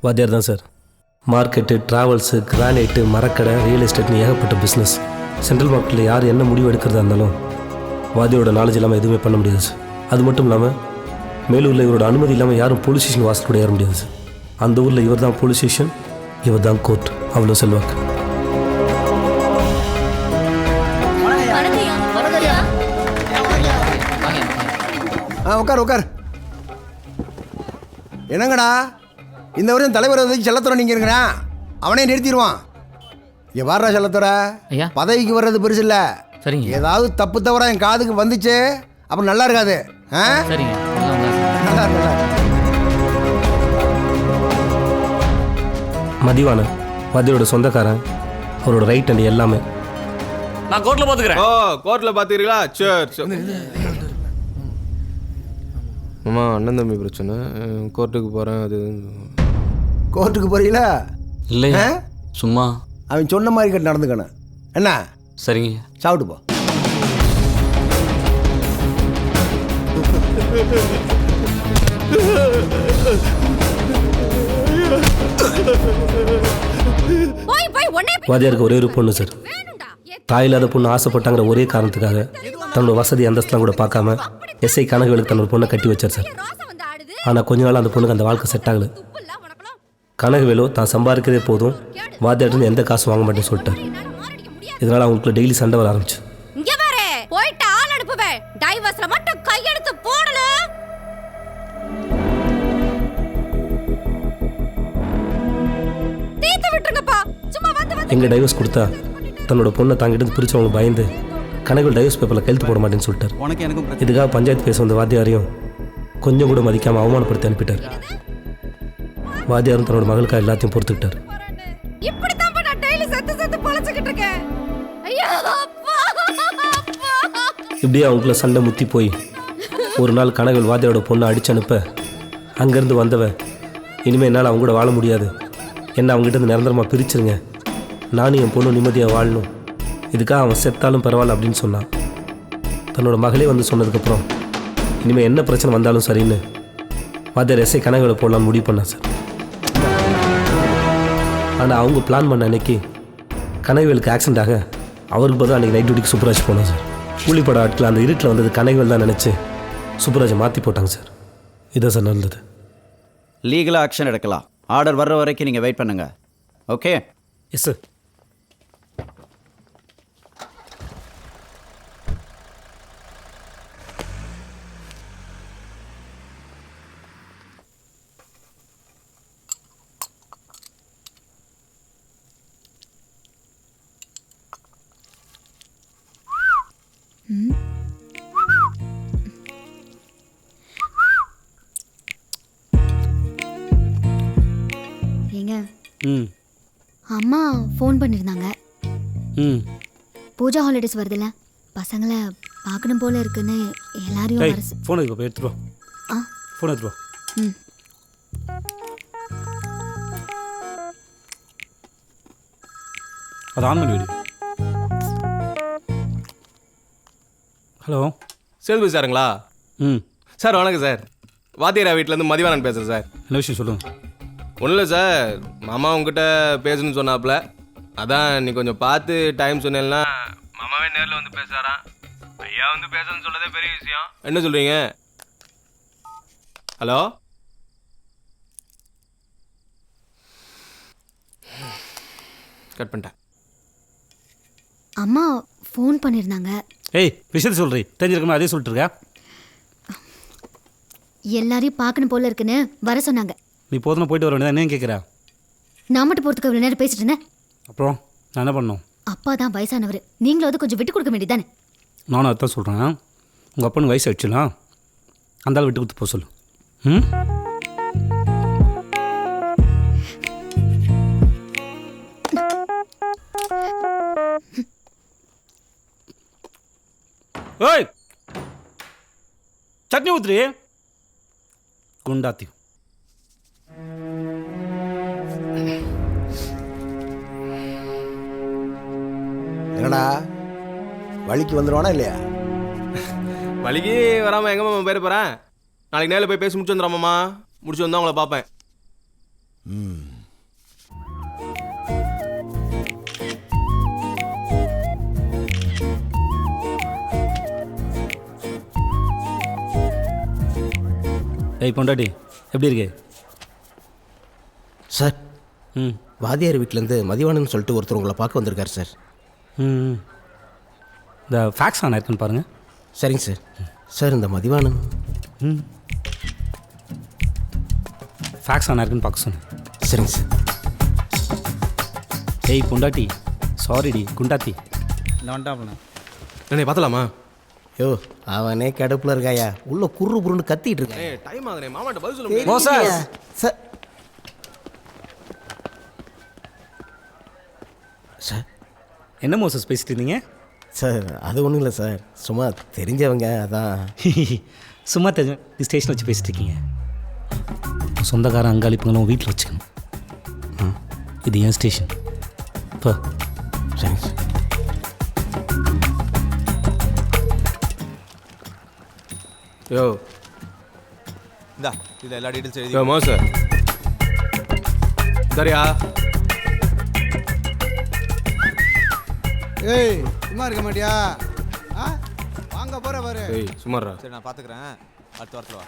வாத்தியார் தான் sir. Market, travels, granite, மரக்கடை, ரியல் எஸ்டேட்னு ஏகப்பட்ட பிஸ்னஸ். சென்ட்ரல் மார்க்கெட்டில் யார் என்ன முடிவு எடுக்கிறதா இருந்தாலும் வாத்தியோட நாலேஜ் இல்லாமல் எதுவுமே பண்ண முடியாது சார். அது மட்டும் இல்லாமல் மேலூரில் இவரோட அனுமதி இல்லாமல் யாரும் போலீஸ் ஸ்டேஷன் வாசல் கூட ஏற முடியாது சார். அந்த ஊரில் இவர் தான் போலீஸ் ஸ்டேஷன், இவர் தான் கோர்ட். அவ்வளோ செல்வாக்கு. உட்கார் உட்கார். என்னங்கடா இந்த வருஷம் தலைவர் வந்து செல்லத்துறை நீங்கள் இருக்கிறான், அவனே நிறுத்திடுவான். இங்கே வர்ற செல்லத்துறை பதவிக்கு வர்றது பெருசு இல்லை. சரிங்க. ஏதாவது தப்பு தவறா என் காதுக்கு வந்துச்சு அப்புறம் நல்லா இருக்காது. சரிங்க. நல்லா இருக்கு. மதிவான வாத்தியோட சொந்தக்காரன், அவரோட ரைட் அண்ட் எல்லாமே. நான் கோர்ட்டில் பார்த்துக்கிறேன். ஓ, கோர்ட்டில் பார்த்துக்கிறீங்களா? சரி. அம்மா, அண்ணன் தம்பி பிரச்சனை, கோர்ட்டுக்கு போகிறேன். அது கோர்ட்டுக்கு போறீங்களா? இல்லையா, சும்மா அவன் சொன்ன மாதிரி கிட்ட நடந்துக்கணும். என்ன? சரிங்க. சாப்பிட்டு போ. வாத்தியாருக்கு ஒரே ஒரு பொண்ணு சார். தாயில்லாத பொண்ணு ஆசைப்பட்டாங்கிற ஒரே காரணத்துக்காக தன்னோட வசதி அந்தஸ்தெலாம் கூட பார்க்காம எஸ்ஐ கனகவேலுக்கு தன்னோட பொண்ணை கட்டி வச்சார் சார். ஆனால் கொஞ்ச நாள் அந்த பொண்ணுக்கு அந்த வாழ்க்கை செட் ஆகலை. கனகவேலு தான் சம்பாதிக்கிறதே போதும், வாத்தியார்ட்டு எந்த காசும் வாங்க மாட்டேன்னு சொல்லிட்டார். இதனால் அவங்களுக்கு டெய்லி சண்டை வர ஆரம்பிச்சு. எங்கள் டைவர்ஸ் கொடுத்தா தன்னோட பொண்ணை தாங்கிட்டு பிரிச்சவங்க பயந்து கனகவேல் டைவர்ஸ் பேப்பரில் கையெழுத்து போட மாட்டேன்னு சொல்லிட்டார். இதுக்காக பஞ்சாயத்து பேச வந்த வாத்தியாரையும் கொஞ்சம் கூட மதிக்காமல் அவமானப்படுத்தி அனுப்பிட்டார். வாத்தியாரும் தன்னோட மகளுக்காக எல்லாத்தையும் பொறுத்துக்கிட்டார். இப்படியே அவங்களுக்குள்ள சண்டை முத்தி போய் ஒரு நாள் கனகவேல் வாத்தியாரோட பொண்ணை அடிச்சு அனுப்ப அங்கேருந்து வந்தவன், இனிமேல் என்னால் அவங்க கூட வாழ முடியாது, என்ன அவங்ககிட்ட இருந்து நிரந்தரமாக பிரிச்சுருங்க, நானும் என் பொண்ணு நிம்மதியாக வாழணும், இதுக்காக அவன் செத்தாலும் பரவாயில்ல அப்படின்னு சொன்னான். தன்னோட மகளே வந்து சொன்னதுக்கப்புறம் இனிமேல் என்ன பிரச்சனை வந்தாலும் சரின்னு வாத்தியார் எஸ்ஐ கனகவேலை போடலான்னு முடிவு பண்ணான் சார். ஆனால் அவங்க பிளான் பண்ண அன்னைக்கு கனகவேலுக்கு ஆக்சிடென்ட் ஆக அவருக்கு பதிலாக அன்றைக்கி நைட் டியூட்டிக்கு சூப்பராஜ் போனோம் சார். கூலிப்பட ஆட்கள் அந்த இருட்டில் வந்தது கனகவேல் தான் நினச்சி சூப்பராஜை மாற்றி போட்டாங்க சார். இதான் சார் நடந்தது. லீகலாக ஆக்ஷன் எடுக்கலாம். ஆர்டர் வர்ற வரைக்கும் நீங்கள் வெயிட் பண்ணுங்கள். ஓகே? Yes sir. ஏங்க, அம்மா ஃபோன் பண்ணியிருந்தாங்க. பூஜா ஹாலிடேஸ் வருதுல்ல, பசங்களை பார்க்கணும் போல இருக்குன்னு எல்லாரையும் ஃபோன் எடுத்துட்டு வா. ஃபோன் எடுத்துட்டு வா. அது ஆன் பண்ணி விடு. ஹலோ, சேல்வி சாருங்களா? சார் வணக்கம் சார். வாத்தியாரா வீட்டிலேருந்து மதிவானன் பேசுகிறேன் சார். என்ன விஷயம் சொல்லுங்கள். ஒன்றும் இல்லை சார், மாமா உங்ககிட்ட பேசணும்னு சொன்னாப்புல, அதான் நீ கொஞ்சம் பார்த்து டைம் சொன்னேன்னா மாமாவே நேரில் வந்து பேசுகிறாராம். ஐயா வந்து பேசணும்னு சொன்னதே பெரிய விஷயம். என்ன சொல்கிறீங்க? ஹலோ, கட் பண்ணிட்டேன். அம்மா ஃபோன் பண்ணியிருந்தாங்க. ஏய், விஷயத்தை சொல்கிறீ, தெரிஞ்சிருக்கணும், அதே சொல்லிட்டு இருக்கா? எல்லாரையும் பார்க்கணும் போல இருக்குன்னு வர சொன்னாங்க. நீ போதும் போயிட்டு வர வேண்டியதான், என்ன கேட்குறா? நான் மட்டும் போகிறதுக்கு அவ்வளோ நேரம் பேசிட்டு இருந்தேன். அப்புறம் நான் என்ன பண்ணணும்? அப்பா தான் வயசானவர், நீங்களும் அது கொஞ்சம் விட்டு கொடுக்க வேண்டியதானே? நானும் அதான் சொல்கிறேன். உங்கள் அப்பனுக்கு வயசு ஆயிடுச்சுலாம், அந்த ஆள் விட்டு கொடுத்து போக சொல்லு. ம், ஓய், சட்னி ஊத்துறி குண்டாத்தி. என்னடா வழிக்கு வந்துடுவானா இல்லையா? வழிக்கு வராமல் எங்கே மாமா போயிட போகிறேன். நாளைக்கு நேரில் போய் பேசி முடிச்சு வந்துடுறாமாம்மா. முடிச்சு வந்தால் உங்களை பார்ப்பேன். ஏய் பொண்டாட்டி எப்படி இருக்கு? சார் ம் வாத்தியார் வீட்டிலேருந்து மதிவானன்னு சொல்லிட்டு ஒருத்தர் உங்களை பார்க்க வந்திருக்காரு சார். ம் இந்த ஃபேக்ஸ் ஆன் இருக்குன்னு பாருங்கள். சரிங்க சார். சார் இந்த மதிவானன் ம் ஃபேக்ஸ் ஆன் இருக்குன்னு பார்க்க சொன்னேன். சரிங்க சார். ஏய் பொண்டாட்டி சாரிடி குண்டாத்தி. என்னை பார்த்தலாமா? யோ அவனே கடுப்பில் இருக்காயா, உள்ள குறு குருன்னு கத்திட்டு இருக்கான். ஏய் டைம் ஆகுதுனே, மாமாட்ட பதில் சொல்ல முடியாது. மோசஸ் சார் சார் என்ன மோசஸ் பேசிட்டு இருந்தீங்க? சார் அது ஒன்றும் இல்லை சார், சும்மா தெரிஞ்சவங்க அதான். சும்மா தெரிஞ்ச ஸ்டேஷன் வச்சு பேசிட்டு இருக்கீங்க. சொந்தக்காரன் அங்காளிப்புங்களும் வீட்டில் வச்சுக்கணும். இது என் ஸ்டேஷன். இப்போ சரிங்க சார். யோ இந்தா இதில் எல்லா டீட்டெயில்ஸ் எழுதி யோ மோச சரியா? ஏய் சும்மா இருக்க மாட்டியா? வாங்க போற பாரு. ஏய் சும்மாறா. சரி நான் பார்த்துக்கிறேன், அடுத்த வாரத்தில் வா.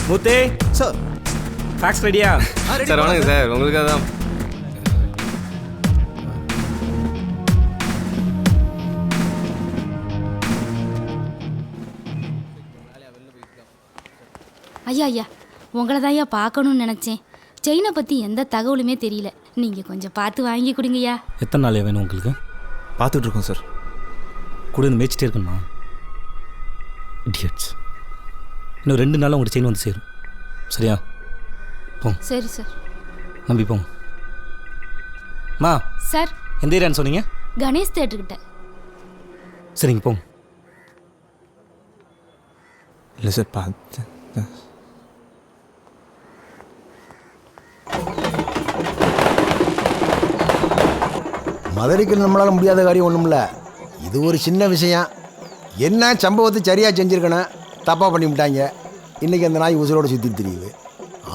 மூத்தே சார் ஃபேக்ஸ் ரெடியா? சார் வணக்கம் சார், உங்களுக்காக தான். ஐயா ஐயா உங்களை தான் ஐயா பார்க்கணும்னு நினச்சேன். செயினை பற்றி எந்த தகவலுமே தெரியல, நீங்கள் கொஞ்சம் பார்த்து வாங்கி கொடுங்கய்யா. எத்தனை நாள் வேணும் உங்களுக்கு? பார்த்துட்ருக்கோம் சார். கூட இருந்து மேய்ச்சிட்டே இருக்கணுமா? இடியட்ஸ். இன்னும் 2 நாளில் உங்கள்கிட்ட செயின் வந்து சேரும். சரியா? போங்க. சரி சார். நம்பி போங்க. மா சார் எந்த ஏரியான்னு சொன்னீங்க? கணேஷ் தேட்டர்கிட்ட. சரிங்க போங்க. இல்லை சார் பார்த்து மதுரைக்கு நம்மளால் முடியாத காரியம் ஒன்றும் இல்லை. இது ஒரு சின்ன விஷயம். என்ன சம்பவத்தை சரியாக செஞ்சுருக்கணும், தப்பாக பண்ணிவிட்டாங்க. இன்றைக்கி அந்த நாய் உசுரோடு சுற்றி தெரியுது.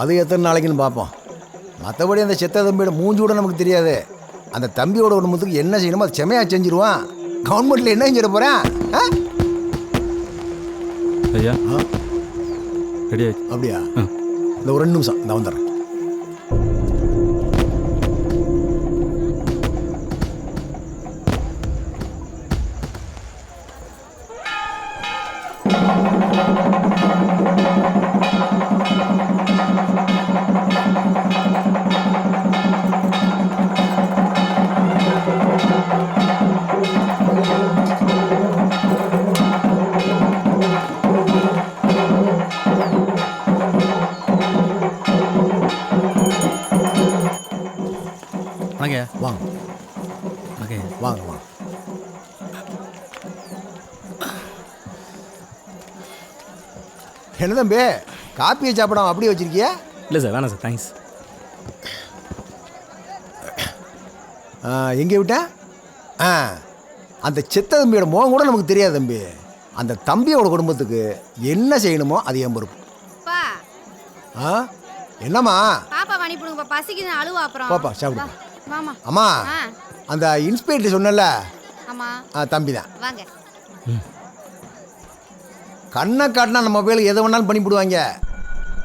அது எத்தனை நாளைக்குன்னு பார்ப்போம். மற்றபடி அந்த செத்த தம்பியோட மூஞ்சி கூட நமக்கு தெரியாது. அந்த தம்பியோட குடும்பத்துக்கு என்ன செய்யணுமோ அது செமையாக செஞ்சுருவான். கவர்மெண்ட்டில் என்ன செஞ்சிட போகிறேன்? ஐயா ரெடி அப்படியா? இந்த ஒரு 2 நிமிஷம் நான் வந்துடுறேன். வாங்க வாங்க ஓகே வாங்க வாங்க. என்ன தம்பி காப்பியை சாப்பிடாம அப்படியே வச்சிருக்கியா? இல்லை சார் வேணாம் சார், தேங்க்ஸ். எங்கே விட்டேன்? அந்த செத்த தம்பியோட முகம் கூட நமக்கு தெரியாது தம்பி. அந்த தம்பியோட குடும்பத்துக்கு என்ன செய்யணுமோ அது என் பொறுப்பு. என்னம்மா? பாப்பா வாணி புடுங்க, பசிக்குது, அழுவா அப்புறம். பாப்பா சாப்பிடு. மாமா அம்மா அந்த இன்ஸ்பெக்டர் சொன்னல, ஆமா தம்பி தான். வாங்க. கண்ணை காட்டினா நம்ம மொபைலுக்கு எதை வேணாலும் பண்ணிவிடுவாங்க,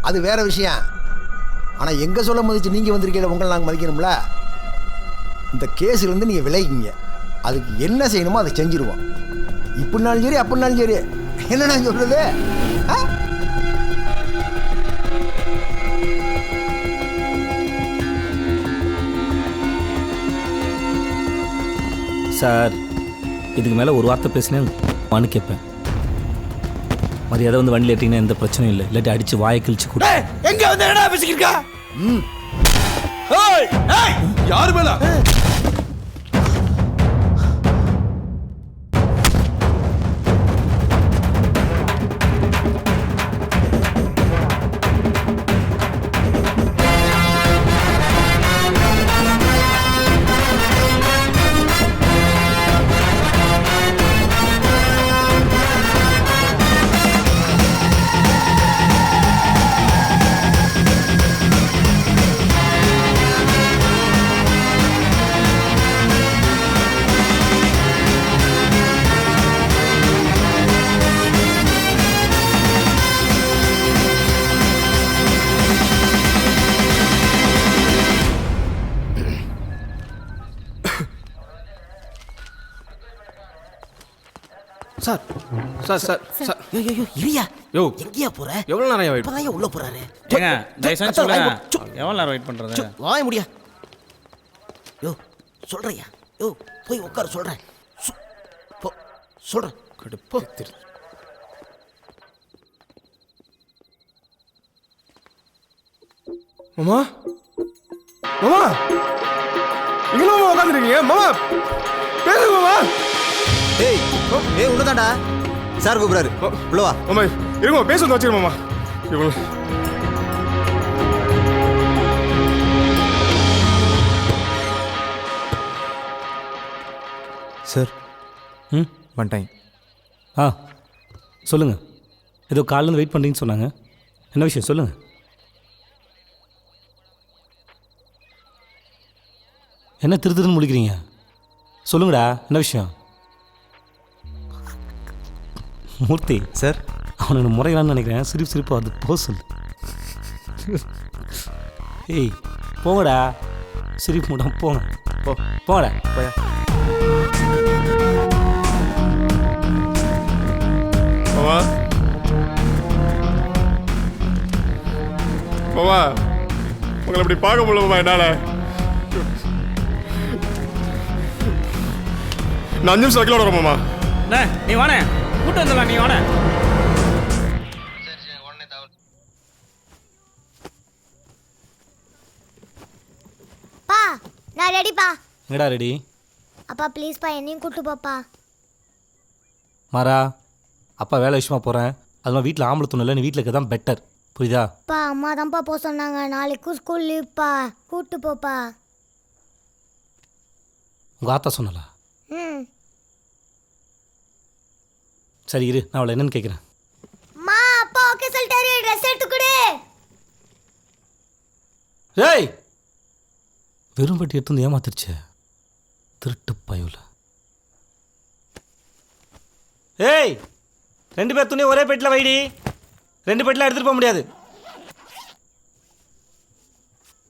அது வேற விஷயம். ஆனால் எங்கே சொல்ல மதிச்சு நீங்கள் வந்திருக்கீங்க, உங்களை நாங்கள் மதிக்கணும்ல. இந்த கேஸுலேருந்து நீங்கள் விலகிக்கிங்க. அதுக்கு என்ன செய்யணுமோ அதை செஞ்சுருவோம். இப்படினாலும் சரி அப்படினாலும் சரி. என்ன நான் சொல்கிறது? சார் இதுக்கு மேலே ஒரு வார்த்தை பேசினேன் வான்னு கேட்பேன். மரியாதை வந்து வண்டியில் ஏற்றிங்கன்னா எந்த பிரச்சனையும் இல்லை, இல்லாட்டி அடித்து வாயை கிழிச்சு கூட. எங்கே வந்து என்ன பேசிக்கிருக்கா? யாரு மேல? சார் சார் சார் சார் ஐயோ இரியா யோ எங்கேயா போற எவ்வளோ நேரம் வெயிட் இப்பதான் உள்ள போறாரு ஏங்க தயவுசெய்து சொல்லுங்க எவ்வளோ நேரம் வெயிட் பண்ணுறது வாய முடியா யோ சொல்றியா யோ போய் உட்கார சொல்றேன் போ சொல்றேன் கடுப்போ மாமா மாமா இங்கே மாமா உட்காந்துருக்கீங்க மாமா பேசுங்க மாமா ஏய் ஏய் உள்ளதாண்டா சார் கூப்பிடாரு உள்ள வா மாமா இருங்க பேசுறது வச்சுருங்க மாமா இவ்வளோ சார் ம் வந்துட்டேன். ஆ சொல்லுங்கள். ஏதோ காலையிலேருந்து வெயிட் பண்ணுறீங்கன்னு சொன்னாங்க. என்ன விஷயம் சொல்லுங்கள். என்ன திருன்னு முழிக்கிறீங்க? சொல்லுங்கடா, என்ன விஷயம்? மூர்த்தி சார் அவனுக்கு முறைகளான்னு நினைக்கிறேன். சிரிப்பு அது போக சொல்லு. ஏய் போங்கடா, சிரிப்பு மூடம் போங்க. போங்கடா. போயா மாமா மாமா உங்களை இப்படி பார்க்க முடியல மாமா என்னால். நான் 5 நிமிஷம் வைக்கல வரேன் மாமா. நீ வானே கூட்டு வந்துடலாம், நீ வானே. பா நான் ரெடிப்பா. எங்கடா ரெடி? அப்பா ப்ளீஸ்ப்பா என்னையும் கூட்டு போப்பா. மாறா, அப்பா வேலை விஷயமா போகிறேன். அதெல்லாம் வீட்டில் ஆம்பளை துணை இல்லை, நீ வீட்டில் இருக்க தான் பெட்டர். புரியுதா? பா அம்மா தான்ப்பா போக சொன்னாங்க. நாளைக்கும் ஸ்கூல் லீவ்ப்பா. கூட்டு போப்பா. உங்கள் ஆத்தா சொன்னலா? ம் சரி இரு, நான் அவளை என்னன்னு கேட்குறேன். அம்மா அப்பா ஓகே சொல்லிட்டாரு. ட்ரெஸ் எடுத்து கொடு. ஏய் வெறும் பட்டி எடுத்து வந்து ஏமாத்திருச்சு திருட்டு பயவுல. ஏய் 2 பேர் துணி ஒரே பெட்டில் வைடி. 2 பெட்டில் எடுத்துகிட்டு போக முடியாது.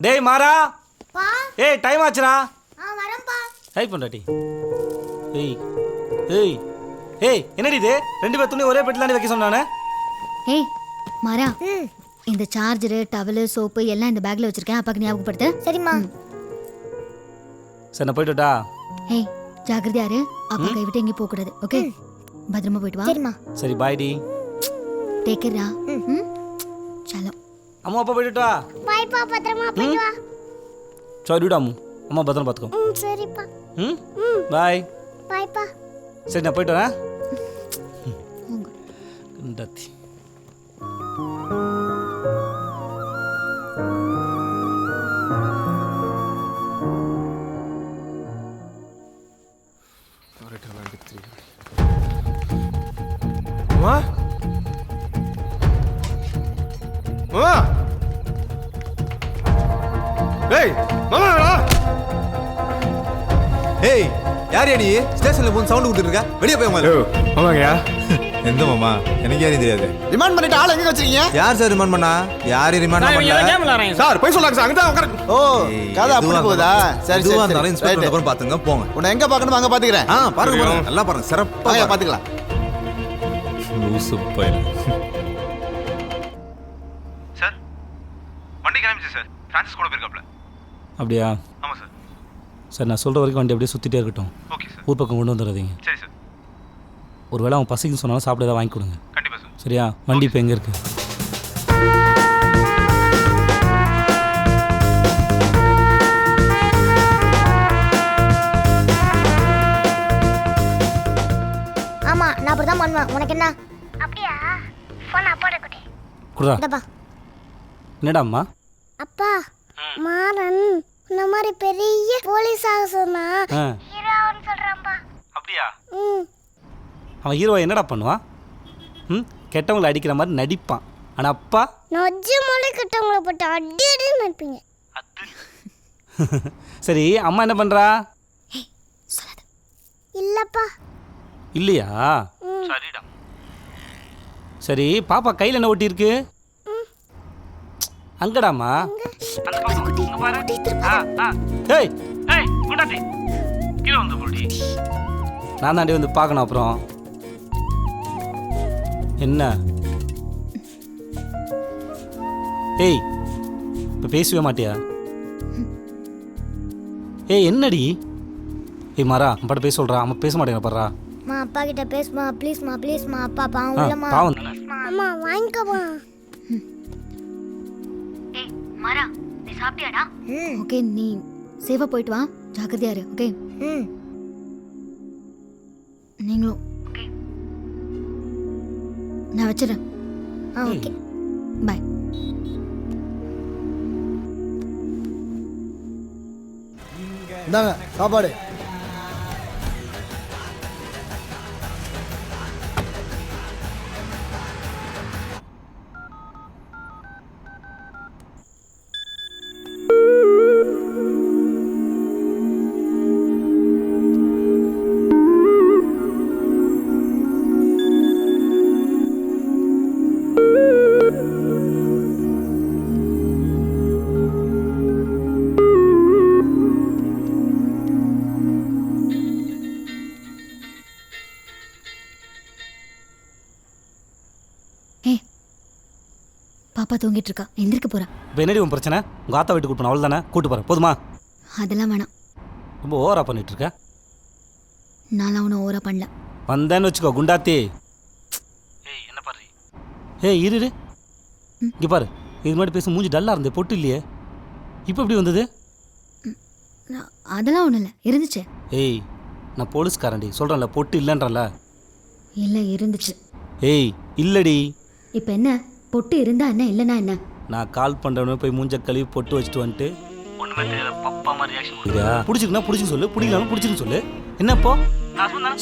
டேய் மாறா, பா ஏய் டைம் ஆச்சுடா. வரேன்ப்பா. ஹை பொண்டாட்டி. ஏய் ஏய் ஏய் என்னடி இது? 2 பேர் துணி ஒரே பெட்டில் வைக்க சொன்னானே. ஏய் மாறா, இந்த சார்ஜரு டவலு சோப்பு எல்லாம் இந்த பேக்ல வச்சிருக்கேன். அப்பாக்கு ஞாபகப்படுத்து. சரிம்மா. சரி நான் போயிட்டு வரட்டா? ஏய் ஜாக்கிரதையா இரு. அப்பா கை விட்டு எங்கேயும் போக கூடாது. ஓகே, பத்திரமா போயிட்டு வா. சரிம்மா. சரி பாய் டி. டேக் கேர் டா. சலோ. அம்மா அப்பா போயிட்டு வா. பை பா, பத்திரமா போய் வா. சரி விடு அம்மு, அம்மா பத்திரம் பார்த்துக்கோ. சரிப்பா. ம் பாய். பை பா. சரி நான் போயிட்டு வரேன். கண்டாத்தி. மாமா மாமா ஏய் மாமா ஏய் யார் நீ ஸ்டேஷன்ல போய் சவுண்ட் கொடுத்துட்டு இருக்க? வெளியே போய் உங்க மாமாங்கயா. எந்த மாமா? எனக்கு யாரையும் தெரியாது. ரிமாண்ட் பண்ணிட்டு ஆள் எங்க வச்சிருக்கீங்க? யார் சார் ரிமாண்ட் பண்ணா? யாரையும் ரிமாண்ட் பண்ணல. கேம்ல வரேன் சார் போய் சொல்லாங்க சார். அங்கே தான் உட்கார. ஓ கதை அப்படி போகுதா? சரி இதுவா சரி இருந்தாலும் சரி இன்ஸ்பெக்டர் அப்புறம் பாத்துங்க போங்க. உன்னை எங்க பார்க்கணுமோ அங்க பாத்துக்கிறேன். பாருங்க பாருங்க நல்லா பாருங்க சிறப்பா வாங்க பாத்துக்கலாம். லூசு பையன். சார் வண்டி கிளம்பிச்சு சார். பிரான்சிஸ் கூட போயிருக்காப்ல. அப்படியா? ஆமாம் சார். சார் நான் சொல்கிற வரைக்கும் வண்டி அப்படியே சுற்றிட்டே இருக்கட்டும். Okay sir. ஊர் பக்கம் கொண்டு வந்துடாதீங்க. சரி சார். ஒரு வேளை அவன் பசிக்குன்னு சொன்னாலும் சாப்பிட ஏதாவது வாங்கி கொடுங்க. கண்டிப்பாக சார். சரியா? வண்டி இப்போ எங்கே இருக்குது? ஆமா நான் அப்படிதான் பண்ணுவேன். உனக்கு என்ன? அப்படியா? போன் அப்பாட்ட கொடு. குடுறா. இந்தப்பா. என்னடா அம்மா? அப்பா மாறன் இந்த மாதிரி பெரிய போலீஸ் ஆஃபீஸர்னா ஹீரோன்னு சொல்றான்பா. அப்படியா? அவன் ஹீரோவை என்னடா பண்ணுவான்? கெட்டவங்களை அடிக்கிற மாதிரி நடிப்பான். ஆனால் அப்பா நொஜ்ஜு மொழி கிட்டவங்களை போட்டு அடி அடி நினைப்பீங்க. சரி அம்மா என்ன பண்ணுறா? இல்லப்பா. இல்லையா? சரிடா. சரி பாப்பா கையில் என்ன ஒட்டி இருக்கு? அங்கடாமா. ஏய் ஏய் குண்டாட்டி கீழே வந்து போடி. நான் தாண்டி வந்து பார்க்கணும். அப்புறம் என்ன? ஏய் இப்போ பேசவே மாட்டியா? ஏய் என்னடி? ஏய் மாறா அப்பாட்ட பேச சொல்கிறா, அம்மா பேச மாட்டேங்க பாடுறா. மா அப்பா கிட்ட பேசுமா ப்ளீஸ்மா ப்ளீஸ்மா அப்பா பாவம் இல்லம்மா. பாவம். அம்மா வாங்கிக்கோமா. ஏய் மாறா நீ சாப்பிட்டியாடா? ஓகே நீ சேஃபாக போயிட்டு வா, ஜாக்கிரதையா இரு. ஓகே ம் நீங்களும். ஓகே நான் வச்சிடறேன். Okay bye. இந்தாங்க சாப்பாடு. பாப்பா தூங்கிட்டு இருக்கா, எந்திரிக்க போறா. இப்போ என்னடி உன் பிரச்சனை? உங்கள் ஆத்தா வீட்டுக்கு கூட்டு அவள் தானே கூட்டு போகிறேன் போதுமா? அதெல்லாம் வேணாம். ரொம்ப ஓவரா பண்ணிட்டு இருக்க. நான் அவனை ஓவரா பண்ணல. வந்தேன்னு வச்சுக்கோ குண்டாத்தி. ஏய் என்ன பாரு. ஏய் இரு இங்கே பாரு. இது முன்னாடி பேச மூஞ்சி டல்லாக இருந்தே, பொட்டு இல்லையே, இப்போ எப்படி வந்தது? அதெல்லாம் ஒன்றும் இல்லை, இருந்துச்சு. ஏய் நான் போலீஸ்காரன்டி, சொல்கிறேன்ல பொட்டு இல்லைன்றல. இல்லை இருந்துச்சு. ஏய் இல்லடி. இப்போ என்ன, பொட்டு இருந்தா என்ன இல்லைன்னா என்ன? நான் கால் பண்ணுறவனே போய் மூஞ்ச கழுவி பொட்டு வச்சுட்டு வந்துட்டு ஒன்றுமே தெரியல பப்பா மாதிரி ரியாக்ஷன். பிடிச்சிருக்குன்னா பிடிச்சின்னு சொல்லு, பிடிக்கலான்னு பிடிச்சின்னு சொல்லு. என்னப்போ நான் சொன்னேன்.